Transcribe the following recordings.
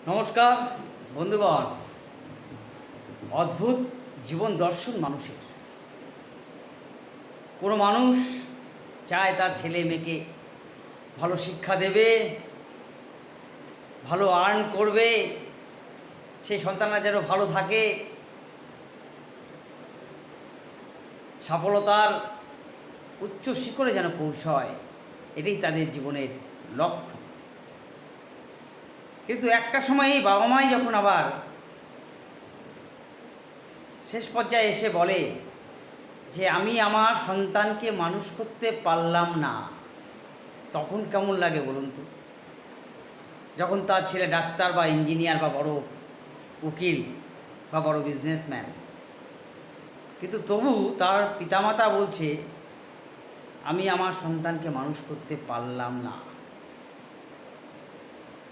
নমস্কার বন্ধুগণ। অদ্ভুত জীবন দর্শন মানুষের। কোনো মানুষ চায় তার ছেলে মেয়েকে ভালো শিক্ষা দেবে, ভালো আর্ন করবে, সেই সন্তানরা যেন ভালো থাকে, সফলতার উচ্চ শিখরে যেন পৌঁছয়, এটাই তাদের জীবনের লক্ষ্য। কিন্তু একটা সময় এই বাবা মাই যখন আবার শেষ পর্যায়ে এসে বলে যে আমি আমার সন্তানকে মানুষ করতে পারলাম না, তখন কেমন লাগে বলুন তো? যখন তার ছেলে ডাক্তার বা ইঞ্জিনিয়ার বা বড় উকিল বা বড় বিজনেসম্যান, কিন্তু তবু তার পিতামাতা বলছে আমি আমার সন্তানকে মানুষ করতে পারলাম না।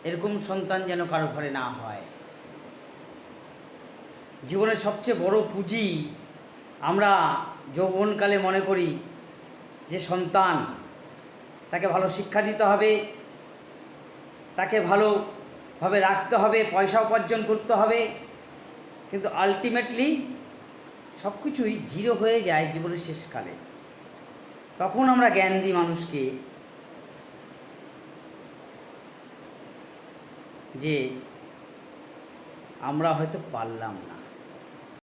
এরকম সন্তান যেন কারো ঘরে না হয়। জীবনের সবচেয়ে বড় পুঁজি আমরা যৌবনকালে মনে করি যে সন্তান, তাকে ভালো শিক্ষা দিতে হবে, তাকে ভালোভাবে রাখতে হবে, পয়সা উপার্জন করতে হবে। কিন্তু আলটিমেটলি সব কিছুই জিরো হয়ে যায় জীবনের শেষকালে। তখন আমরা জ্ঞান দিই মানুষকে যে আমরা হয়তো পারলাম না।